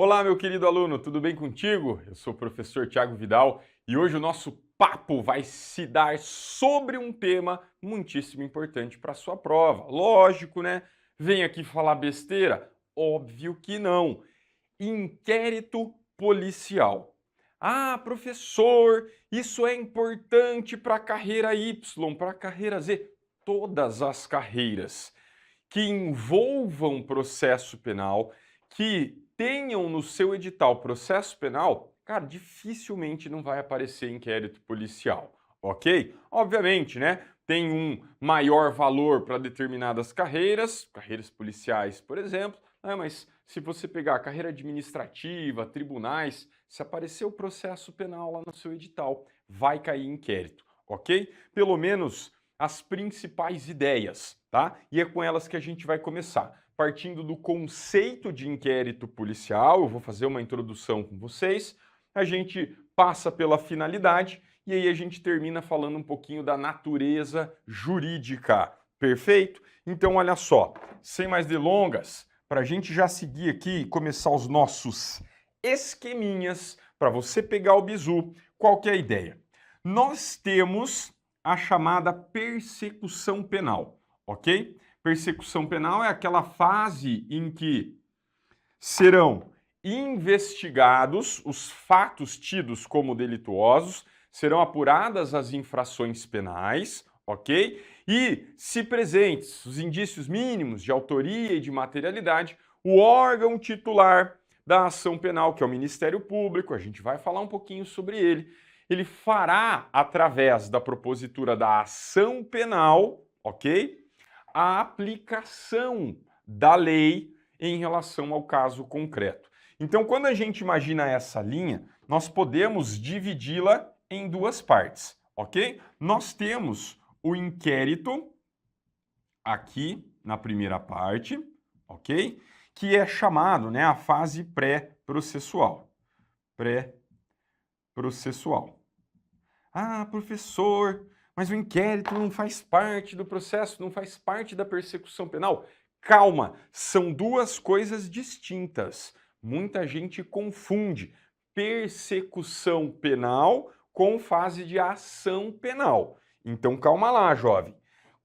Olá, meu querido aluno, tudo bem contigo? Eu sou o professor Thiago Vidal e hoje o nosso papo vai se dar sobre um tema muitíssimo importante para a sua prova. Lógico, né? Vem aqui falar besteira? Óbvio que não. Inquérito policial. Ah, professor, isso é importante para a carreira Y, para a carreira Z. Todas as carreiras que envolvam processo penal, que tenham no seu edital processo penal, cara, dificilmente não vai aparecer inquérito policial, ok? Obviamente, né? Tem um maior valor para determinadas carreiras, carreiras policiais, por exemplo, né? Mas se você pegar a carreira administrativa, tribunais, se aparecer o processo penal lá no seu edital, vai cair inquérito, ok? Pelo menos as principais ideias, tá? E é com elas que a gente vai começar. Partindo do conceito de inquérito policial, eu vou fazer uma introdução com vocês, a gente passa pela finalidade e aí a gente termina falando um pouquinho da natureza jurídica. Perfeito? Então, olha só, sem mais delongas, para a gente já seguir aqui e começar os nossos esqueminhas para você pegar o bizu, qual que é a ideia? Nós temos a chamada persecução penal, ok? Persecução penal é aquela fase em que serão investigados os fatos tidos como delituosos, serão apuradas as infrações penais, ok? E, se presentes os indícios mínimos de autoria e de materialidade, o órgão titular da ação penal, que é o Ministério Público, a gente vai falar um pouquinho sobre ele fará, através da propositura da ação penal, ok? A aplicação da lei em relação ao caso concreto. Então, quando a gente imagina essa linha, nós podemos dividi-la em duas partes, ok? Nós temos o inquérito aqui na primeira parte, ok? Que é chamado, né, a fase pré-processual. Pré-processual. Ah, professor, mas o inquérito não faz parte do processo, não faz parte da persecução penal. Calma, são duas coisas distintas. Muita gente confunde persecução penal com fase de ação penal. Então, calma lá, jovem.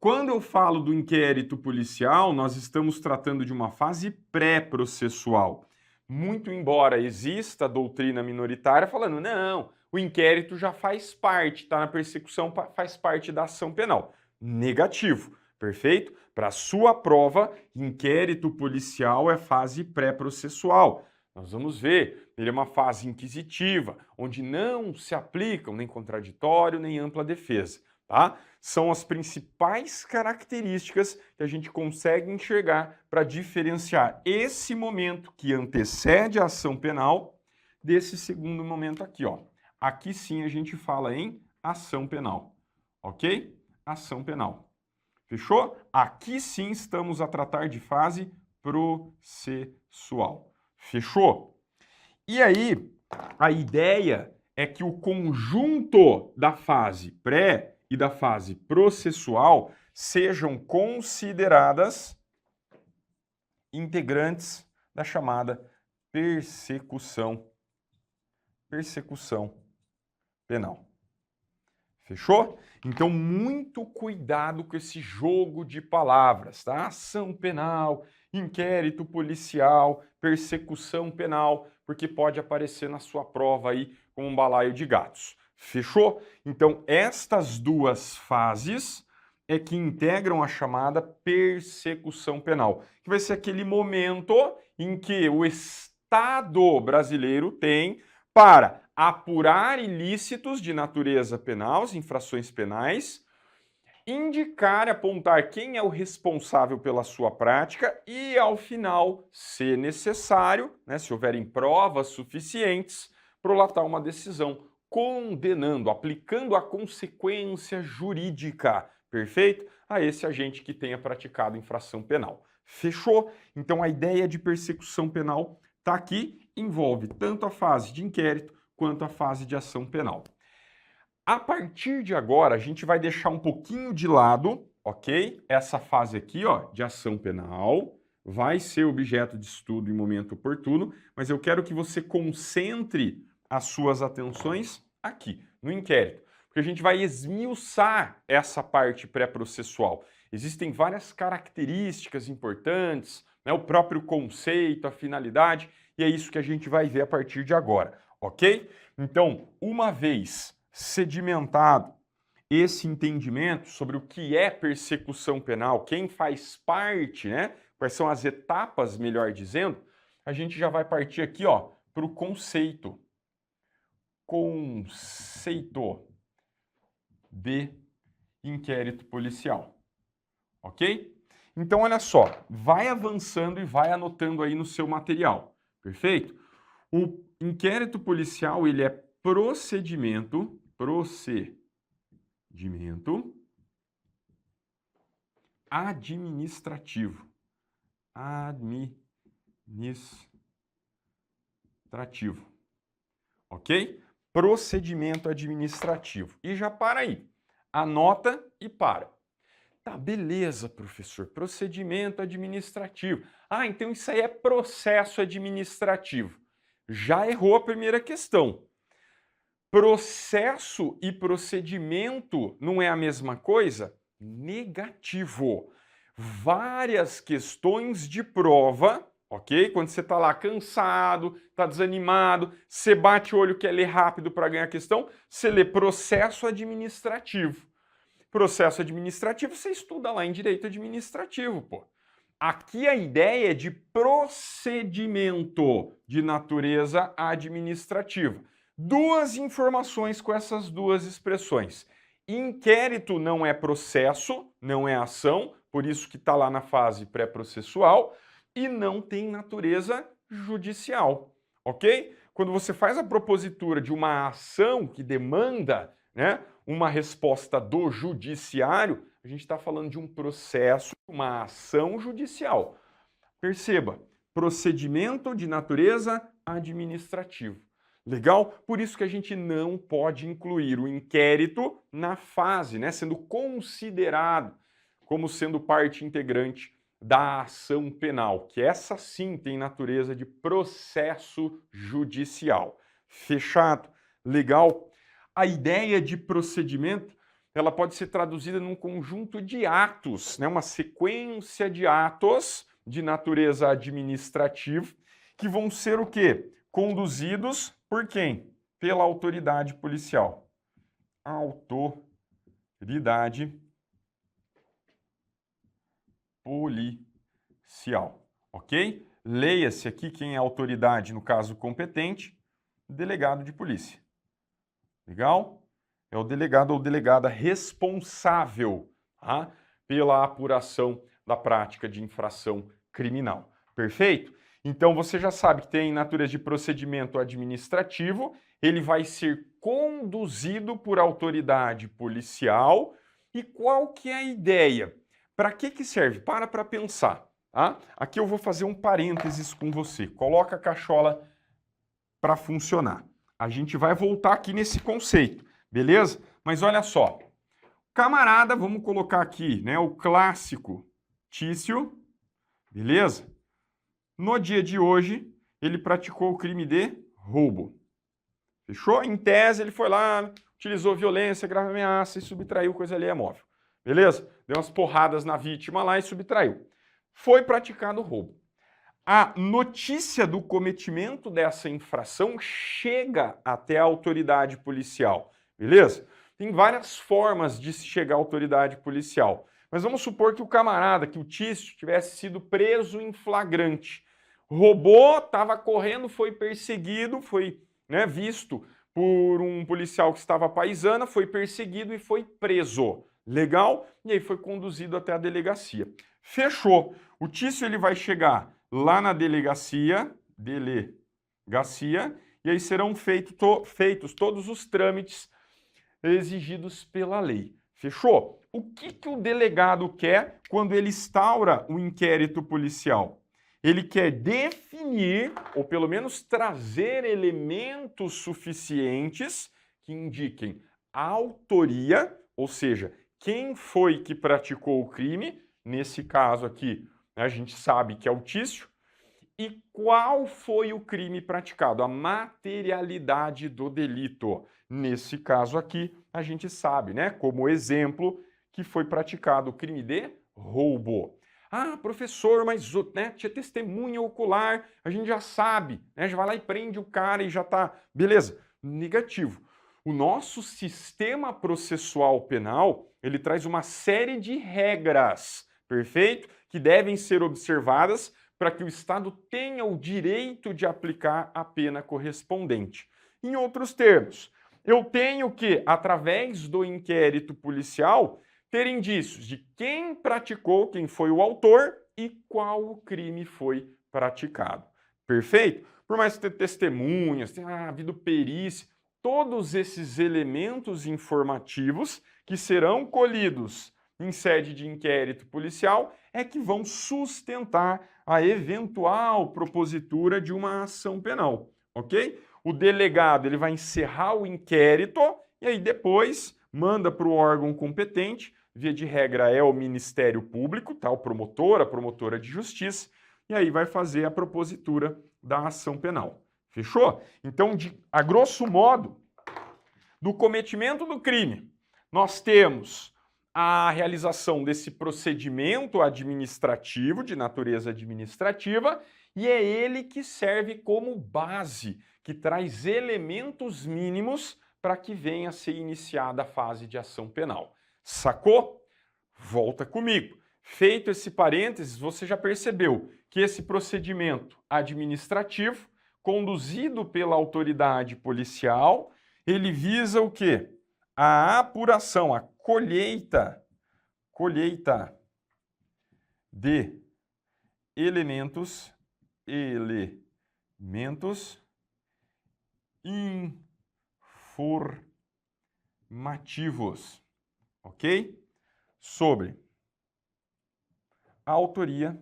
Quando eu falo do inquérito policial, nós estamos tratando de uma fase pré-processual. Muito embora exista a doutrina minoritária falando, não, o inquérito já faz parte, está na persecução, faz parte da ação penal. Negativo, perfeito? Para sua prova, inquérito policial é fase pré-processual. Nós vamos ver, ele é uma fase inquisitiva, onde não se aplicam nem contraditório, nem ampla defesa, tá? São as principais características que a gente consegue enxergar para diferenciar esse momento que antecede a ação penal desse segundo momento aqui, ó. Aqui sim a gente fala em ação penal, ok? Ação penal. Fechou? Aqui sim estamos a tratar de fase processual. Fechou? E aí, a ideia é que o conjunto da fase pré e da fase processual sejam consideradas integrantes da chamada persecução penal. Fechou? Então, muito cuidado com esse jogo de palavras, tá? Ação penal, inquérito policial, persecução penal, porque pode aparecer na sua prova aí como um balaio de gatos. Fechou? Então, estas duas fases é que integram a chamada persecução penal, que vai ser aquele momento em que o Estado brasileiro tem para apurar ilícitos de natureza penal, as infrações penais, indicar e apontar quem é o responsável pela sua prática e, ao final, se necessário, né, se houverem provas suficientes, prolatar uma decisão condenando, aplicando a consequência jurídica, perfeito? A esse agente que tenha praticado infração penal. Fechou? Então a ideia de persecução penal está aqui, envolve tanto a fase de inquérito quanto a fase de ação penal. A partir de agora, a gente vai deixar um pouquinho de lado, ok? Essa fase aqui, ó, de ação penal. vai ser objeto de estudo em momento oportuno, mas eu quero que você concentre as suas atenções aqui, no inquérito, porque a gente vai esmiuçar essa parte pré-processual. Existem várias características importantes, né, o próprio conceito, a finalidade, e é isso que a gente vai ver a partir de agora, ok? Então, uma vez sedimentado esse entendimento sobre o que é persecução penal, quem faz parte, né? Quais são as etapas, melhor dizendo, a gente já vai partir aqui, ó, para o conceito. Conceito de inquérito policial. Ok? Então, olha só, vai avançando e vai anotando aí no seu material. Perfeito? O inquérito policial, ele é procedimento administrativo. Ok? Procedimento administrativo. E já para aí. Anota e para. Tá, beleza, professor. Procedimento administrativo. Ah, então isso aí é processo administrativo. Já errou a primeira questão. Processo e procedimento não é a mesma coisa? Negativo. Várias questões de prova, ok? Quando você está lá cansado, está desanimado, você bate o olho, quer ler rápido para ganhar a questão, você lê processo administrativo. Processo administrativo, você estuda lá em direito administrativo, pô. Aqui a ideia é de procedimento de natureza administrativa. Duas informações com essas duas expressões. Inquérito não é processo, não é ação, por isso que está lá na fase pré-processual, e não tem natureza judicial, ok? Quando você faz a propositura de uma ação que demanda, né, uma resposta do judiciário, a gente está falando de um processo, uma ação judicial. Perceba, procedimento de natureza administrativa. Legal? Por isso que a gente não pode incluir o inquérito na fase, né, sendo considerado como sendo parte integrante da ação penal, que essa sim tem natureza de processo judicial. Fechado? Legal? A ideia de procedimento, ela pode ser traduzida num conjunto de atos, né, uma sequência de atos de natureza administrativa que vão ser o quê? Conduzidos por quem? Pela autoridade policial. Autoridade policial, ok? Leia-se aqui quem é a autoridade, no caso competente, delegado de polícia. Legal? É o delegado ou delegada responsável, tá, pela apuração da prática de infração criminal. Perfeito? Então você já sabe que tem natureza de procedimento administrativo, ele vai ser conduzido por autoridade policial. E qual que é a ideia? Para que serve? Para pensar. Tá? Aqui eu vou fazer um parênteses com você. Coloca a cachola para funcionar. A gente vai voltar aqui nesse conceito, beleza? Mas olha só. Camarada, vamos colocar aqui, né, o clássico Tício, beleza? No dia de hoje, ele praticou o crime de roubo. Fechou? Em tese, ele foi lá, utilizou violência, grave ameaça e subtraiu coisa alheia móvel. Beleza? Deu umas porradas na vítima lá e subtraiu. Foi praticado o roubo. A notícia do cometimento dessa infração chega até a autoridade policial. Beleza? Tem várias formas de se chegar à autoridade policial. Mas vamos supor que o camarada, que o Tício, tivesse sido preso em flagrante. Roubou, estava correndo, foi perseguido, foi, né, visto por um policial que estava à paisana, foi perseguido e foi preso. Legal? E aí foi conduzido até a delegacia. Fechou. O Tício ele vai chegar lá na delegacia, e aí serão feitos todos os trâmites exigidos pela lei. Fechou? O que o delegado quer quando ele instaura um inquérito policial? Ele quer definir, ou pelo menos trazer elementos suficientes que indiquem a autoria, ou seja, quem foi que praticou o crime, nesse caso aqui, né? A gente sabe que é o Tício. E qual foi o crime praticado? A materialidade do delito. Nesse caso aqui, a gente sabe, né, como exemplo, que foi praticado o crime de roubo. Ah, professor, mas né, tinha testemunha ocular, a gente já sabe, né, já vai lá e prende o cara e já tá. Beleza, negativo. O nosso sistema processual penal, ele traz uma série de regras, perfeito? Que devem ser observadas para que o Estado tenha o direito de aplicar a pena correspondente. Em outros termos, eu tenho que, através do inquérito policial, ter indícios de quem praticou, quem foi o autor e qual o crime foi praticado. Perfeito? Por mais que tenha testemunhas, tenha havido perícia, todos esses elementos informativos que serão colhidos em sede de inquérito policial é que vão sustentar a eventual propositura de uma ação penal, ok? O delegado ele vai encerrar o inquérito e aí depois manda para o órgão competente, via de regra é o Ministério Público, tá? O promotor, a promotora de justiça, e aí vai fazer a propositura da ação penal. Fechou? Então, a grosso modo, do cometimento do crime, nós temos a realização desse procedimento administrativo, de natureza administrativa, e é ele que serve como base, que traz elementos mínimos para que venha a ser iniciada a fase de ação penal. Sacou? Volta comigo. Feito esse parênteses, você já percebeu que esse procedimento administrativo, conduzido pela autoridade policial, ele visa o quê? A apuração, a colheita de elementos informativos, ok? Sobre a autoria,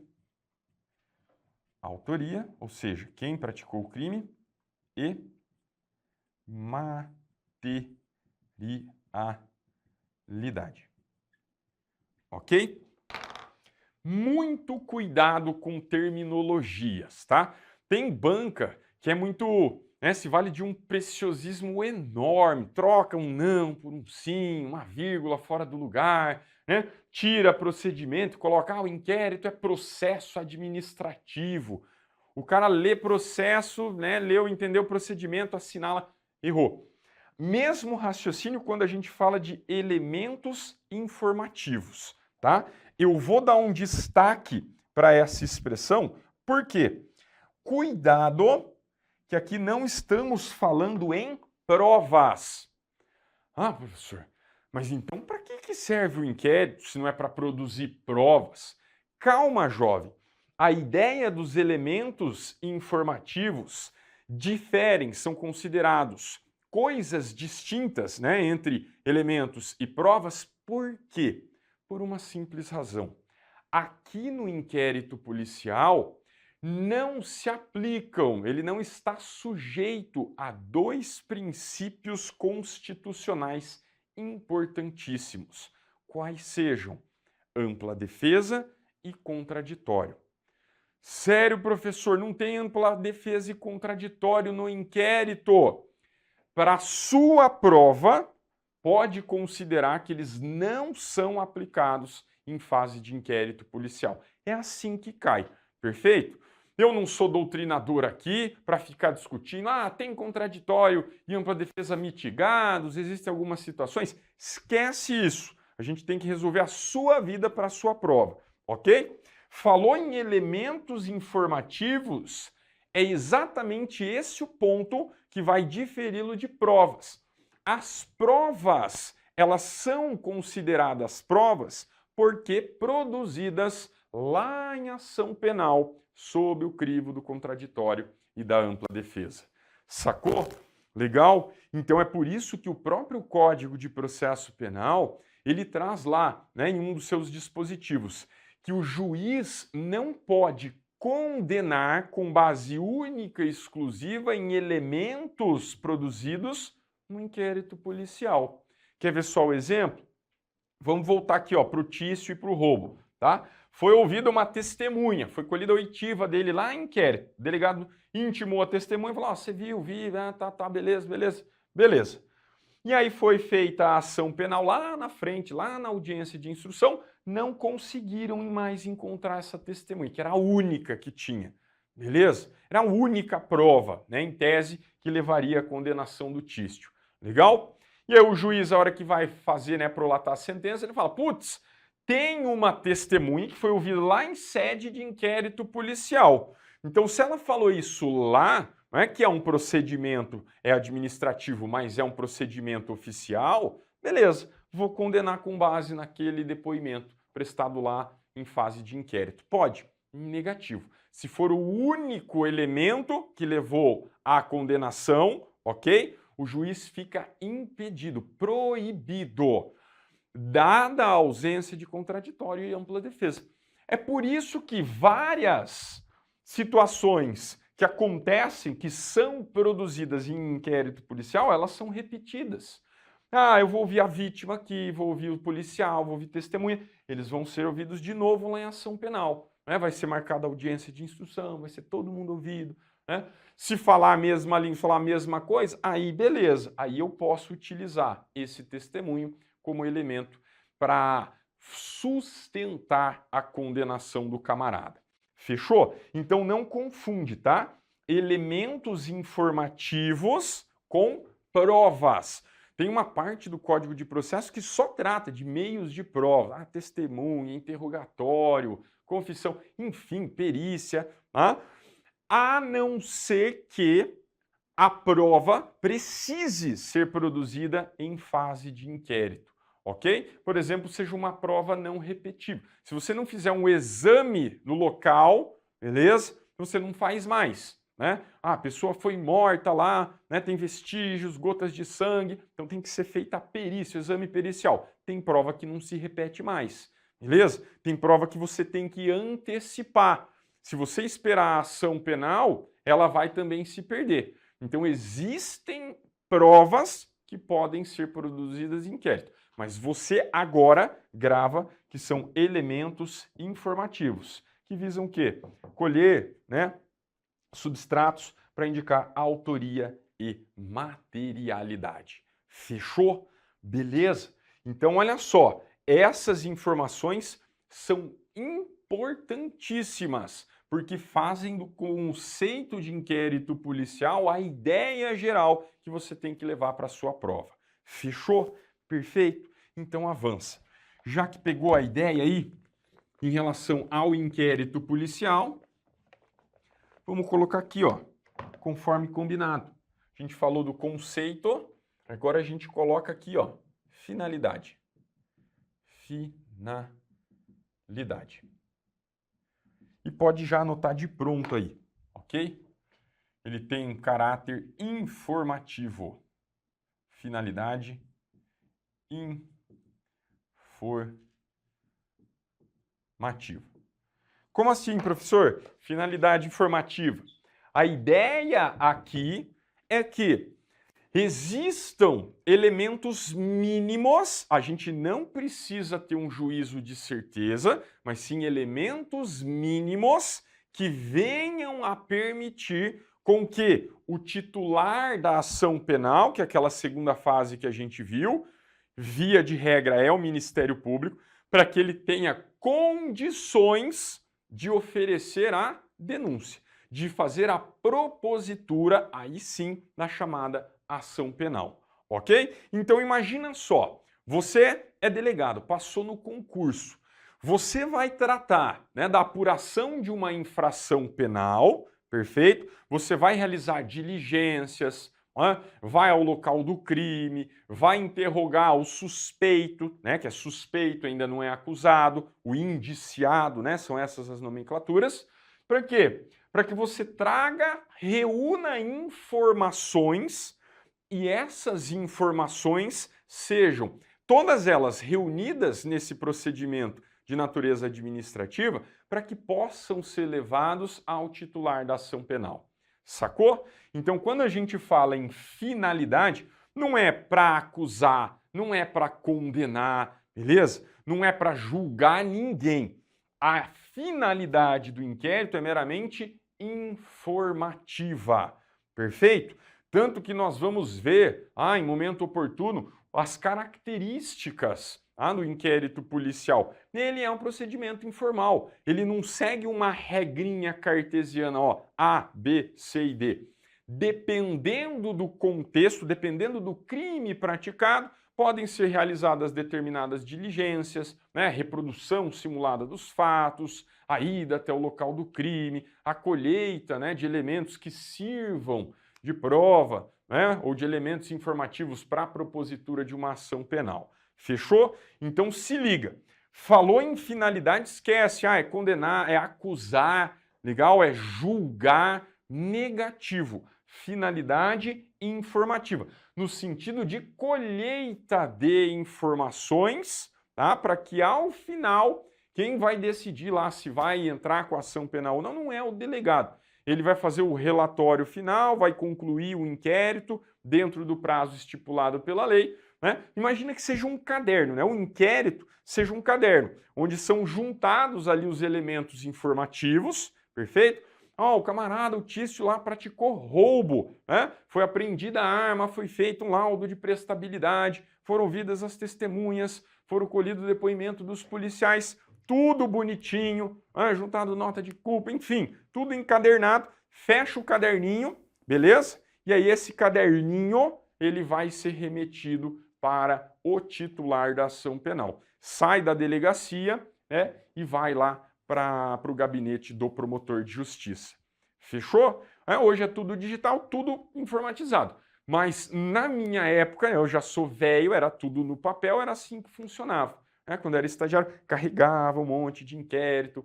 ou seja, quem praticou o crime, e materialidade. Ok? Muito cuidado com terminologias, tá? Tem banca que é muito, né, se vale de um preciosismo enorme, troca um não por um sim, uma vírgula fora do lugar, né? Tira procedimento, coloca o inquérito é processo administrativo. O cara lê processo, né, leu, entendeu o procedimento, assinala, errou. Mesmo raciocínio quando a gente fala de elementos informativos, tá? Eu vou dar um destaque para essa expressão, porque cuidado que aqui não estamos falando em provas. Ah, professor, mas então para que serve o inquérito se não é para produzir provas? Calma, jovem. A ideia dos elementos informativos diferem, são considerados coisas distintas, né, entre elementos e provas. Por quê? Por uma simples razão. Aqui no inquérito policial não se aplicam, ele não está sujeito a dois princípios constitucionais importantíssimos. Quais sejam? Ampla defesa e contraditório. Sério, professor, não tem ampla defesa e contraditório no inquérito. Para sua prova, pode considerar que eles não são aplicados em fase de inquérito policial. É assim que cai, perfeito? Eu não sou doutrinador aqui para ficar discutindo, tem contraditório e ampla defesa mitigados, existem algumas situações. Esquece isso. A gente tem que resolver a sua vida para a sua prova, ok? Falou em elementos informativos, é exatamente esse o ponto que vai diferi-lo de provas. As provas, elas são consideradas provas porque produzidas lá em ação penal sob o crivo do contraditório e da ampla defesa. Sacou? Legal? Então é por isso que o próprio Código de Processo Penal, ele traz lá, né, em um dos seus dispositivos, que o juiz não pode condenar com base única e exclusiva em elementos produzidos no inquérito policial. Quer ver só o exemplo? Vamos voltar aqui para o Tício e para o roubo, tá? Foi ouvida uma testemunha, foi colhida a oitiva dele lá em inquérito. O delegado intimou a testemunha e falou: você viu, vi, tá, beleza, beleza, beleza. E aí foi feita a ação penal lá na frente, lá na audiência de instrução, não conseguiram mais encontrar essa testemunha, que era a única que tinha, beleza? Era a única prova, né, em tese, que levaria à condenação do Tístio. Legal? E aí o juiz, a hora que vai fazer, né, prolatar a sentença, ele fala: putz, tem uma testemunha que foi ouvida lá em sede de inquérito policial. Então, se ela falou isso lá, não é que é um procedimento administrativo, mas é um procedimento oficial, beleza, vou condenar com base naquele depoimento prestado lá em fase de inquérito. Pode? Negativo. Se for o único elemento que levou à condenação, ok? O juiz fica impedido, proibido, dada a ausência de contraditório e ampla defesa. É por isso que várias situações que acontecem, que são produzidas em inquérito policial, elas são repetidas. Ah, eu vou ouvir a vítima aqui, vou ouvir o policial, vou ouvir testemunha. Eles vão ser ouvidos de novo lá em ação penal. Né? Vai ser marcada a audiência de instrução, vai ser todo mundo ouvido. Né? Se falar a mesma língua, falar a mesma coisa, aí beleza. Aí eu posso utilizar esse testemunho como elemento para sustentar a condenação do camarada. Fechou? Então não confunde, tá? Elementos informativos com provas. Tem uma parte do Código de Processo que só trata de meios de prova, testemunha, interrogatório, confissão, enfim, perícia, tá? A não ser que a prova precise ser produzida em fase de inquérito, ok? Por exemplo, seja uma prova não repetível. Se você não fizer um exame no local, beleza? Você não faz mais, né? Ah, a pessoa foi morta lá, né? Tem vestígios, gotas de sangue, então tem que ser feita a perícia, o exame pericial. Tem prova que não se repete mais, beleza? Tem prova que você tem que antecipar. Se você esperar a ação penal, ela vai também se perder. Então, existem provas que podem ser produzidas em inquérito, mas você agora grava que são elementos informativos, que visam o quê? Colher, né, substratos para indicar autoria e materialidade. Fechou? Beleza? Então, olha só, essas informações são importantíssimas, porque fazem do conceito de inquérito policial a ideia geral que você tem que levar para a sua prova. Fechou? Perfeito? Então avança. Já que pegou a ideia aí em relação ao inquérito policial, vamos colocar aqui, ó, conforme combinado. A gente falou do conceito, agora a gente coloca aqui, ó, finalidade. Finalidade. E pode já anotar de pronto aí, ok? Ele tem um caráter informativo. Finalidade informativo. Como assim, professor? Finalidade informativa. A ideia aqui é que existam elementos mínimos, a gente não precisa ter um juízo de certeza, mas sim elementos mínimos que venham a permitir com que o titular da ação penal, que é aquela segunda fase que a gente viu, via de regra é o Ministério Público, para que ele tenha condições de oferecer a denúncia, de fazer a propositura, aí sim, na chamada ação penal, ok? Então imagina só, você é delegado, passou no concurso, você vai tratar, né, da apuração de uma infração penal, perfeito? Você vai realizar diligências, né, vai ao local do crime, vai interrogar o suspeito, né, que é suspeito, ainda não é acusado, o indiciado, né, são essas as nomenclaturas. Para quê? Para que você traga, reúna informações e essas informações sejam todas elas reunidas nesse procedimento de natureza administrativa para que possam ser levados ao titular da ação penal. Sacou? Então, quando a gente fala em finalidade, não é para acusar, não é para condenar, beleza? Não é para julgar ninguém. A finalidade do inquérito é meramente informativa. Perfeito? Tanto que nós vamos ver, em momento oportuno, as características do inquérito policial. Ele é um procedimento informal. Ele não segue uma regrinha cartesiana, A, B, C e D. Dependendo do contexto, dependendo do crime praticado, podem ser realizadas determinadas diligências, reprodução simulada dos fatos, a ida até o local do crime, a colheita de elementos que sirvam de prova, ou de elementos informativos para a propositura de uma ação penal. Fechou? Então se liga. Falou em finalidade, esquece. É condenar, é acusar, legal? É julgar, negativo. Finalidade informativa, no sentido de colheita de informações, tá? Para que ao final, quem vai decidir lá se vai entrar com a ação penal ou não é o delegado. Ele vai fazer o relatório final, vai concluir o inquérito dentro do prazo estipulado pela lei. Imagina que seja um caderno, o inquérito seja um caderno, onde são juntados ali os elementos informativos, perfeito? O camarada, o Tício lá praticou roubo, foi apreendida a arma, foi feito um laudo de prestabilidade, foram ouvidas as testemunhas, foram colhidos o depoimento dos policiais, tudo bonitinho, juntado nota de culpa, enfim, tudo encadernado, fecha o caderninho, beleza? E aí esse caderninho, ele vai ser remetido para o titular da ação penal. Sai da delegacia e vai lá para o gabinete do promotor de justiça. Fechou? Hoje é tudo digital, tudo informatizado. Mas na minha época, eu já sou velho, era tudo no papel, era assim que funcionava. Quando era estagiário, carregava um monte de inquérito,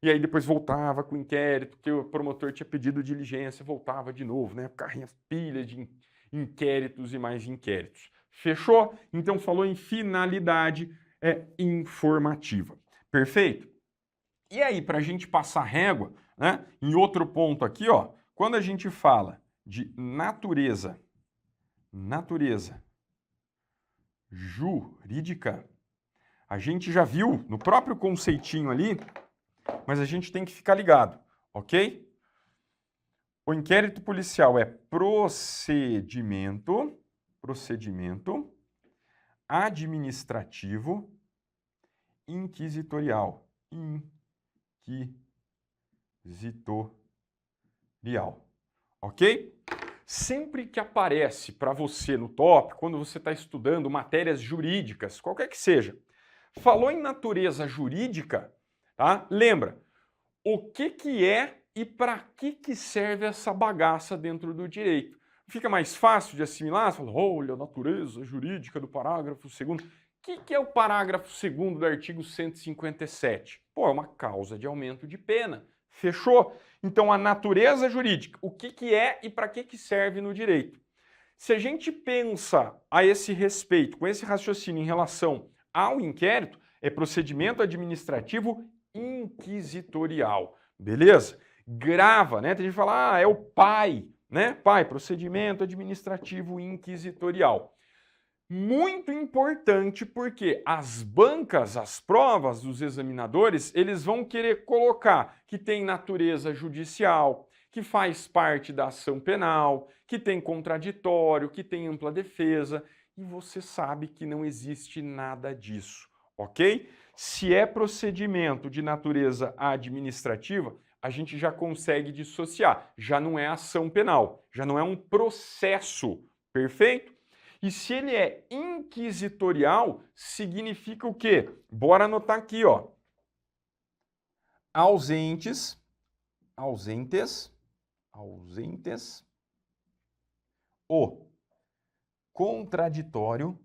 e aí depois voltava com o inquérito, que o promotor tinha pedido diligência, voltava de novo, carrinhas, pilhas de inquéritos e mais inquéritos. Fechou? Então falou em finalidade informativa. Perfeito? E aí, para a gente passar régua, em outro ponto aqui, quando a gente fala de natureza jurídica, a gente já viu no próprio conceitinho ali, mas a gente tem que ficar ligado, ok? O inquérito policial é procedimento administrativo inquisitorial. Ok? Sempre que aparece para você no tópico, quando você está estudando matérias jurídicas, qualquer que seja, falou em natureza jurídica, tá? Lembra, o que é e para que serve essa bagaça dentro do direito? Fica mais fácil de assimilar? Você fala, olha, a natureza jurídica do parágrafo 2º. O que é o parágrafo 2º do artigo 157? É uma causa de aumento de pena. Fechou? Então, a natureza jurídica, o que é e para que serve no direito? Se a gente pensa a esse respeito, com esse raciocínio em relação ao inquérito, é procedimento administrativo inquisitorial. Beleza? Grava, Tem gente que fala, é o PAI, PAI, procedimento administrativo inquisitorial. Muito importante porque as bancas, as provas dos examinadores, eles vão querer colocar que tem natureza judicial, que faz parte da ação penal, que tem contraditório, que tem ampla defesa, e você sabe que não existe nada disso, ok? Se é procedimento de natureza administrativa, a gente já consegue dissociar, já não é ação penal, já não é um processo, perfeito? E se ele é inquisitorial, significa o quê? Bora anotar aqui, Ausentes, o contraditório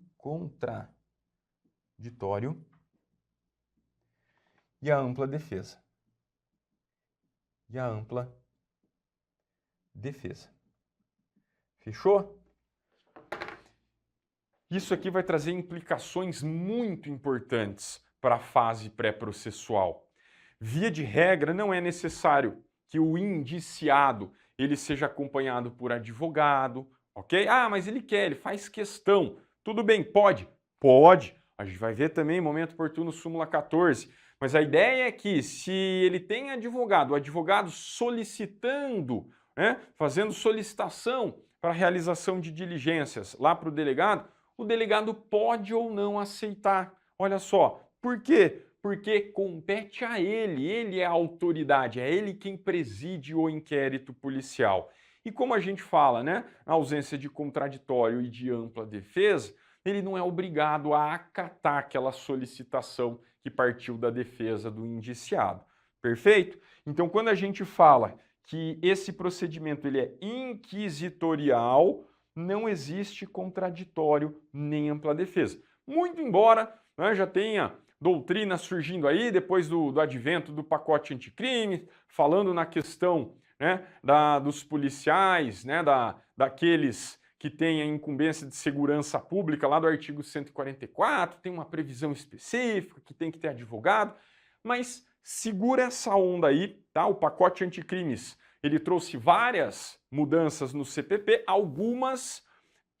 e a ampla defesa. Fechou? Isso aqui vai trazer implicações muito importantes para a fase pré-processual. Via de regra, não é necessário que o indiciado ele seja acompanhado por advogado, ok? Mas ele quer, ele faz questão. Tudo bem, pode? Pode. A gente vai ver também, momento oportuno, súmula 14. Mas a ideia é que se ele tem advogado, o advogado solicitando, né, fazendo solicitação para a realização de diligências lá para o delegado pode ou não aceitar. Olha só, por quê? Porque compete a ele é a autoridade, é ele quem preside o inquérito policial. E como a gente fala, né, na ausência de contraditório e de ampla defesa, ele não é obrigado a acatar aquela solicitação que partiu da defesa do indiciado. Perfeito? Então, quando a gente fala que esse procedimento ele é inquisitorial, não existe contraditório nem ampla defesa. Muito embora, né, já tenha doutrina surgindo aí, depois do advento do pacote anticrime, falando na questão, né, dos policiais, né, daqueles que têm a incumbência de segurança pública, lá do artigo 144, tem uma previsão específica que tem que ter advogado, mas segura essa onda aí, tá? O pacote anticrimes, ele trouxe várias mudanças no CPP, algumas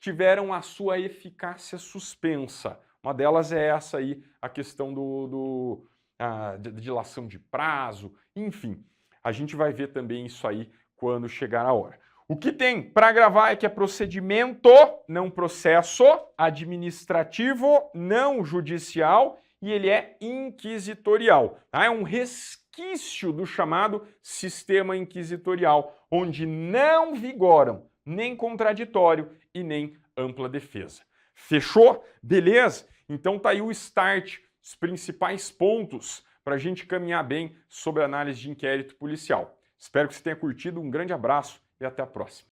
tiveram a sua eficácia suspensa. Uma delas é essa aí, a questão da dilação de prazo, enfim. A gente vai ver também isso aí quando chegar a hora. O que tem para gravar é que é procedimento, não processo, administrativo, não judicial, e ele é inquisitorial. Tá? É um resquício do chamado sistema inquisitorial, onde não vigoram nem contraditório e nem ampla defesa. Fechou? Beleza? Então tá aí o start, os principais pontos para a gente caminhar bem sobre a análise de inquérito policial. Espero que você tenha curtido, um grande abraço e até a próxima.